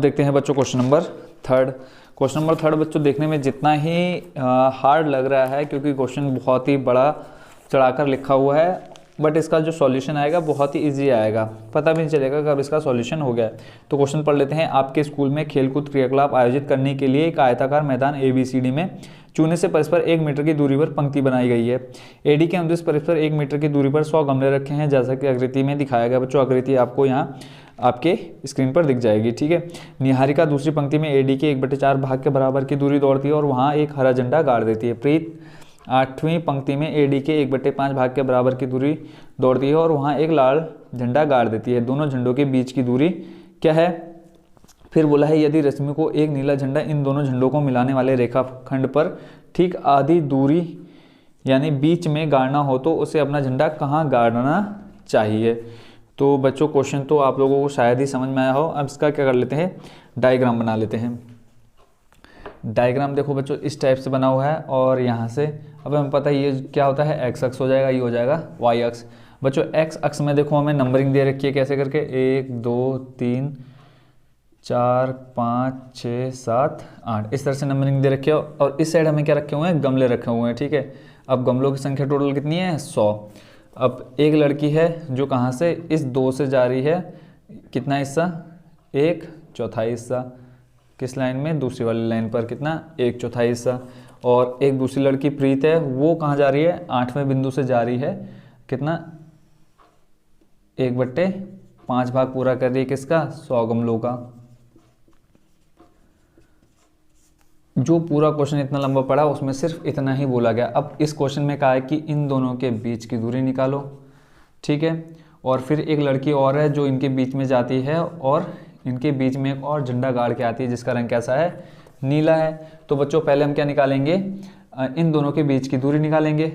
देखते हैं बच्चों question number third. Question number third बच्चों देखने में जितना ही हार्ड लग रहा है, क्योंकि क्वेश्चन बहुत ही बड़ा चढ़ाकर लिखा हुआ है, बट इसका जो सॉल्यूशन आएगा बहुत ही इजी आएगा, पता भी नहीं चलेगा कब इसका सॉल्यूशन हो गया। तो क्वेश्चन पढ़ लेते हैं। आपके स्कूल में खेलकूद क्रियाकलाप आयोजित करने के लिए एक आयताकार मैदान ABCD में चूने से परस्पर 1 मीटर की दूरी पर पंक्ति बनाई गई है। AD के अनुदेश परस्पर 1 मीटर की दूरी पर 100 गमले रखे हैं, जैसा कि आकृति में दिखाया गया। बच्चों आकृति आपको यहाँ आपके स्क्रीन पर दिख जाएगी, ठीक है। निहारिका दूसरी पंक्ति में AD के 1/4 भाग के बराबर की दूरी दौड़ती है और वहाँ एक हरा झंडा गाड़ देती है। प्रीत आठवीं पंक्ति में AD के 1/5 भाग के बराबर की दूरी दौड़ती है और वहाँ एक लाल झंडा गाड़ देती है। दोनों झंडों के बीच की दूरी क्या है? फिर बोला है यदि रश्मि को एक नीला झंडा इन दोनों झंडों को मिलाने वाले रेखाखंड पर ठीक आधी दूरी यानी बीच में गाड़ना हो तो उसे अपना झंडा कहाँ गाड़ना चाहिए। तो बच्चों क्वेश्चन तो आप लोगों को शायद ही समझ में आया हो। अब इसका क्या कर लेते हैं, डायग्राम बना लेते हैं। डायग्राम देखो बच्चों इस टाइप से बना हुआ है और यहाँ से अब हमें पता है ये क्या होता है, एक्स अक्स हो जाएगा, ये हो जाएगा वाई अक्स। बच्चों एक्स अक्स में देखो हमें नंबरिंग दे रखी है कैसे करके, 1 2 3 4 5 6 7 8 इस तरह से नंबरिंग दे रखी है। और इस साइड हमें क्या रखे हुए हैं, गमले रखे हुए हैं, ठीक है। अब गमलों की संख्या टोटल कितनी है, 100। अब एक लड़की है जो कहाँ से, इस 2 से जा रही है, कितना हिस्सा, 1/4 हिस्सा। किस लाइन में, दूसरी वाली लाइन पर कितना, 1/4 हिस्सा। और एक दूसरी लड़की प्रीत है, वो कहाँ जा रही है, 8वें बिंदु से जा रही है, कितना, 1/5 भाग पूरा कर रही है किसका, 100 गमलों का। जो पूरा क्वेश्चन इतना लंबा पड़ा उसमें सिर्फ इतना ही बोला गया। अब इस क्वेश्चन में कहा है कि इन दोनों के बीच की दूरी निकालो, ठीक है। और फिर एक लड़की और है जो इनके बीच में जाती है और इनके बीच में एक और झंडा गाड़ के आती है जिसका रंग कैसा है, नीला है। तो बच्चों पहले हम क्या निकालेंगे, इन दोनों के बीच की दूरी निकालेंगे,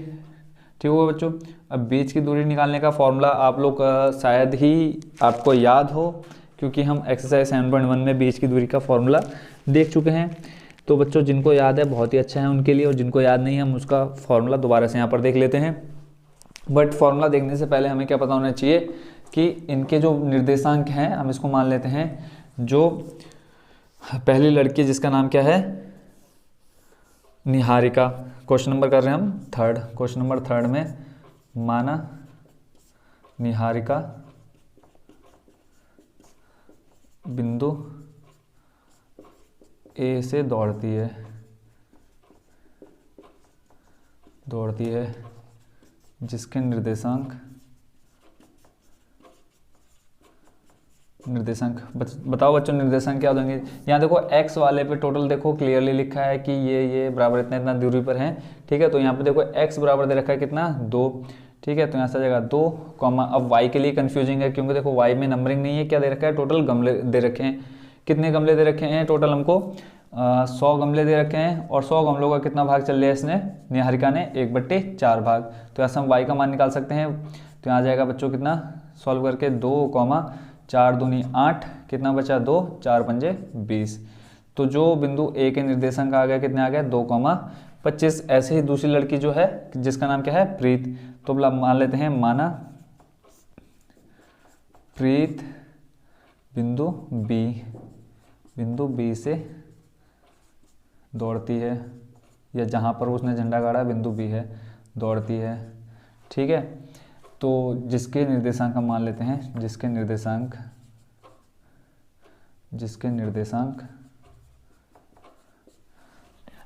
ठीक होगा बच्चों। अब बीच की दूरी निकालने का फॉर्मूला आप लोग शायद ही आपको याद हो, क्योंकि हम एक्सरसाइज 7.1 में बीच की दूरी का फॉर्मूला देख चुके हैं। तो बच्चों जिनको याद है बहुत ही अच्छा है उनके लिए, और जिनको याद नहीं है हम उसका फॉर्मूला दोबारा से यहाँ पर देख लेते हैं। बट फॉर्मूला देखने से पहले हमें क्या पता होना चाहिए कि इनके जो निर्देशांक हैं, हम इसको मान लेते हैं, जो पहली लड़की जिसका नाम क्या है, निहारिका। क्वेश्चन नंबर कर रहे हैं हम थर्ड। क्वेश्चन नंबर थर्ड में माना निहारिका बिंदु A से दौड़ती है जिसके निर्देशांक बताओ बच्चों निर्देशांक क्या देंगे। यहाँ देखो x वाले पे टोटल देखो क्लियरली लिखा है कि ये बराबर इतना दूरी पर है, ठीक है। तो यहाँ पे देखो x बराबर दे रखा है कितना, 2, ठीक है। तो यहाँ से आ जाएगा 2, अब y के लिए कंफ्यूजिंग है क्योंकि देखो y में नंबरिंग नहीं है, क्या दे रखा है, टोटल गमले दे रखे हैं। कितने गमले दे रखे हैं टोटल, हमको 100 गमले दे रखे हैं। और 100 गमलों का कितना भाग चल लिया इसने, निहारिका ने, 1/4 भाग। तो ऐसा हम y का मान निकाल सकते हैं। तो यहाँ आ जाएगा बच्चों कितना, सॉल्व करके 2, 4 दूनी 8, कितना बचा, 2, 4 पंजे 20। तो जो बिंदु A के निर्देशांक आ गया, कितने आ गया, 2,25। ऐसे ही दूसरी लड़की जो है जिसका नाम क्या है, प्रीत। तो मान लेते हैं माना प्रीत बिंदु B से दौड़ती है, या जहाँ पर उसने झंडा गाड़ा बिंदु B है, दौड़ती है, ठीक है। तो जिसके निर्देशांक हम मान लेते हैं, जिसके निर्देशांक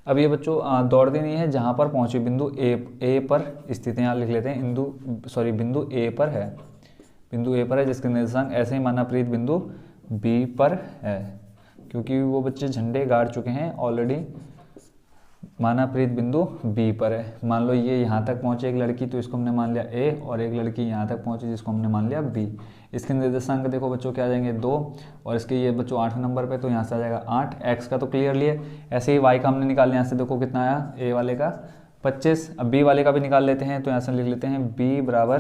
अब ये बच्चों दौड़ती नहीं है, जहाँ पर पहुंची बिंदु A पर स्थित है। यहाँ लिख लेते हैं बिंदु A पर है, जिसके निर्देशांक ऐसे ही माना प्रीत बिंदु B पर है, क्योंकि वो बच्चे झंडे गाड़ चुके हैं ऑलरेडी। माना प्रीत बिंदु B पर है। मान लो ये यहाँ तक पहुँचे एक लड़की, तो इसको हमने मान लिया A, और एक लड़की यहाँ तक पहुँची जिसको हमने मान लिया B। इसके निर्देशांक देखो बच्चों क्या आ जाएंगे, 2, और इसके ये बच्चों 8वें नंबर पे, तो यहाँ से आ जाएगा 8। x का तो क्लियरली है। ऐसे ही y का हमने निकाल लिया, यहाँ से देखो कितना आया, A वाले का 25। अब B वाले का भी निकाल लेते हैं, तो यहाँ से लिख लेते हैं B बराबर,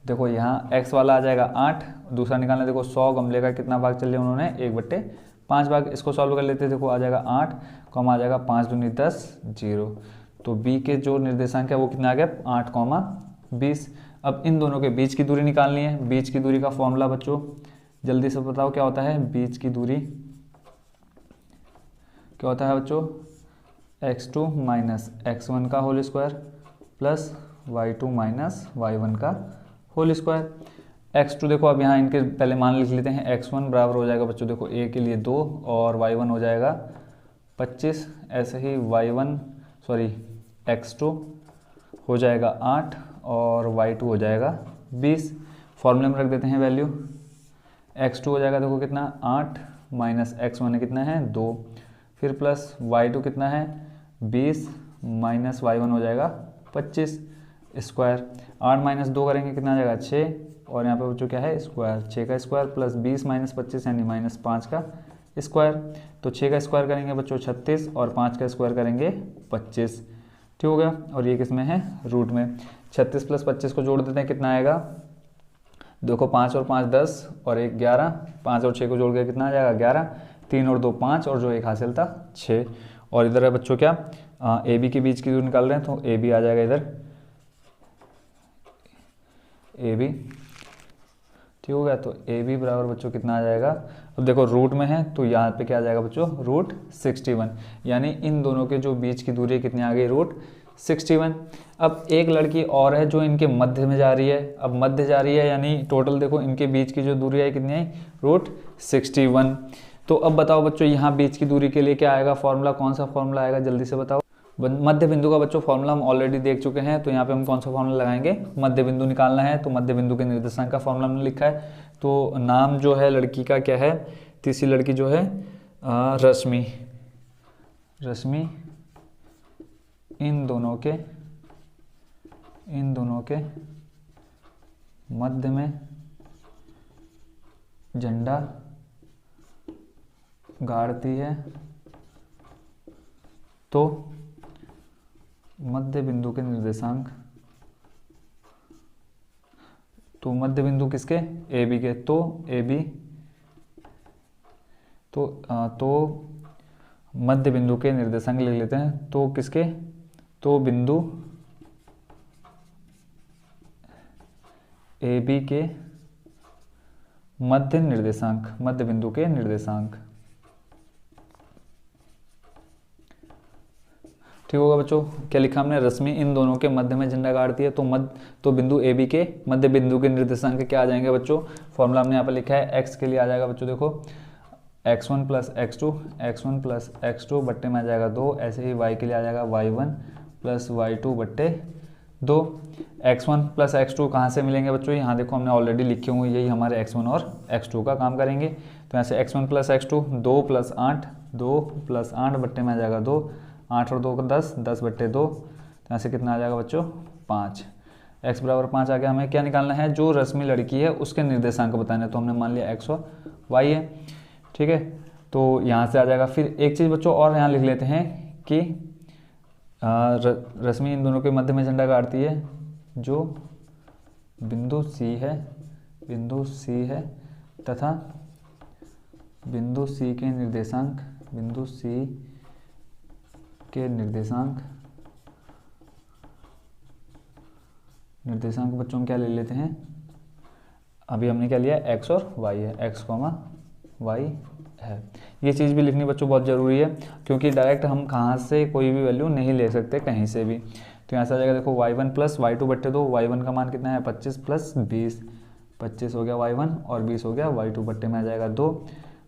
देखो यहाँ x वाला आ जाएगा 8, दूसरा निकालना, देखो 100 गमले का कितना भाग चल लिया उन्होंने, 1/5 भाग। इसको सॉल्व कर लेते हैं, देखो आ जाएगा 8, कम आ जाएगा 5 दूनी 10, 0। तो B के जो निर्देशांक है वो कितना आ गया, 8,20। अब इन दोनों के बीच की दूरी निकालनी है। बीच की दूरी का फॉर्मूला बच्चों जल्दी से बताओ क्या होता है, बीच की दूरी क्या होता है बच्चों, x2 माइनस x1 का whole square plus y2 minus y1 का होल स्क्वायर। x2 देखो अब यहाँ इनके पहले मान लिख लेते हैं, x1 बराबर हो जाएगा बच्चों देखो a के लिए 2 और y1 हो जाएगा 25। ऐसे ही x2 हो जाएगा 8 और y2 हो जाएगा 20। फॉर्मूले में रख देते हैं वैल्यू, x2 हो जाएगा देखो कितना 8 माइनस x1 है कितना है 2, फिर प्लस y2 कितना है 20 माइनस y1 हो जाएगा 25 स्क्वायर। 8 माइनस 2 करेंगे कितना आ जाएगा 6 और यहाँ पे बच्चों क्या है स्क्वायर, 6 का स्क्वायर प्लस 20 माइनस 25 यानी माइनस 5 का स्क्वायर। तो 6 का स्क्वायर करेंगे बच्चों 36 और 5 का स्क्वायर करेंगे 25। ठीक हो गया। और ये किस में है, रूट में। 36 प्लस 25 को जोड़ देते हैं कितना आएगा, देखो 5 और 5 10 और 1 11, 5 और 6 को जोड़ के कितना आ जाएगा 11, 3 और 2 5 और जो एक हासिल था 6। और इधर है बच्चों क्या, ए बी के बीच की दूरी निकाल रहे हैं तो ए बी आ जाएगा इधर, ए बी। ठीक हो गया। तो ए बी बराबर बच्चों कितना आ जाएगा, अब देखो रूट में है तो यहाँ पे क्या आ जाएगा बच्चों रूट 61, यानी इन दोनों के जो बीच की दूरी कितनी आ गई रूट 61। अब एक लड़की और है जो इनके मध्य में जा रही है, अब मध्य जा रही है यानी टोटल देखो इनके बीच की जो दूरी है कितनी है रूट 61। तो अब बताओ बच्चों यहाँ बीच की दूरी के लिए क्या आएगा फॉर्मूला, कौन सा फॉर्मूला आएगा जल्दी से बताओ। मध्य बिंदु का बच्चों फॉर्मूला हम ऑलरेडी देख चुके हैं, तो यहाँ पे हम कौन सा फॉर्मूला लगाएंगे, मध्य बिंदु निकालना है तो मध्य बिंदु के निर्देशांक का फॉर्मूला हमने लिखा है। तो नाम जो है लड़की का क्या है, तीसरी लड़की जो है रश्मि, रश्मि इन दोनों के मध्य में झंडा गाड़ती है, तो मध्य बिंदु के निर्देशांक, तो मध्य बिंदु किसके ए बी के, तो ए बी तो मध्य बिंदु के निर्देशांक लिख लेते हैं, तो किसके, तो बिंदु ए बी के मध्य निर्देशांक, मध्य बिंदु के निर्देशांक। ठीक होगा बच्चों। क्या लिखा हमने, रश्मि इन दोनों के मध्य में झंडा गाड़ती है, तो बिंदु ए बी के मध्य बिंदु के निर्देशांक क्या आ जाएंगे बच्चों, फॉर्मूला हमने यहाँ पर लिखा है, x के लिए आ जाएगा बच्चों देखो x1 प्लस x2 बट्टे में आ जाएगा 2, ऐसे ही y के लिए आ जाएगा y1 प्लस y2 बट्टे 2। x1 प्लस x2 कहाँ से मिलेंगे बच्चों, यहाँ देखो हमने ऑलरेडी लिखे हुए, यही हमारे x1 और x2 का काम करेंगे। तो यहाँ से x1 प्लस x2 2 प्लस 8 बट्टे में आ जाएगा 2, 8 और 2 का 10, 10 बट्टे 2, तो यहाँ से कितना आ जाएगा बच्चों 5। x बराबर 5 आ गया। हमें क्या निकालना है, जो रश्मि लड़की है उसके निर्देशांक बताने हैं, तो हमने मान लिया x और y है। ठीक है, तो यहाँ से आ जाएगा। फिर एक चीज़ बच्चों और यहाँ लिख लेते हैं कि रश्मि इन दोनों के मध्य में झंडा गाड़ती है, जो बिंदु C है तथा बिंदु C के निर्देशांक बच्चों क्या ले लेते हैं, अभी हमने क्या लिया x और y है, x, y है। ये चीज़ भी लिखनी बच्चों बहुत ज़रूरी है, क्योंकि डायरेक्ट हम कहाँ से कोई भी वैल्यू नहीं ले सकते कहीं से भी। तो यहाँ से आ जाएगा देखो y1 प्लस y2 बट्टे 2, y1 का मान कितना है 25 प्लस 20, 25 हो गया y1 और 20 हो गया y2 बट्टे में आ जाएगा 2,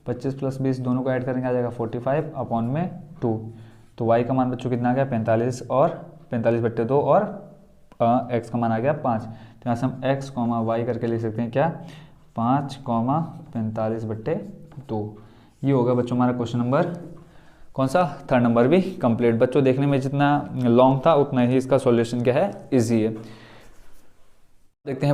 25 प्लस 20 दोनों को ऐड करेंगे आ जाएगा 45 अपॉन में 2। तो y का मान बच्चों कितना आ गया 45 और 45 बट्टे 2 और x का मान आ गया 5। तो यहाँ से हम x, y करके लिख सकते हैं क्या 5, 45 बट्टे 2। ये होगा बच्चों हमारा क्वेश्चन नंबर कौन सा, 3rd नंबर भी कंप्लीट। बच्चों देखने में जितना लॉन्ग था उतना ही इसका सॉल्यूशन क्या है, इजी है। देखते हैं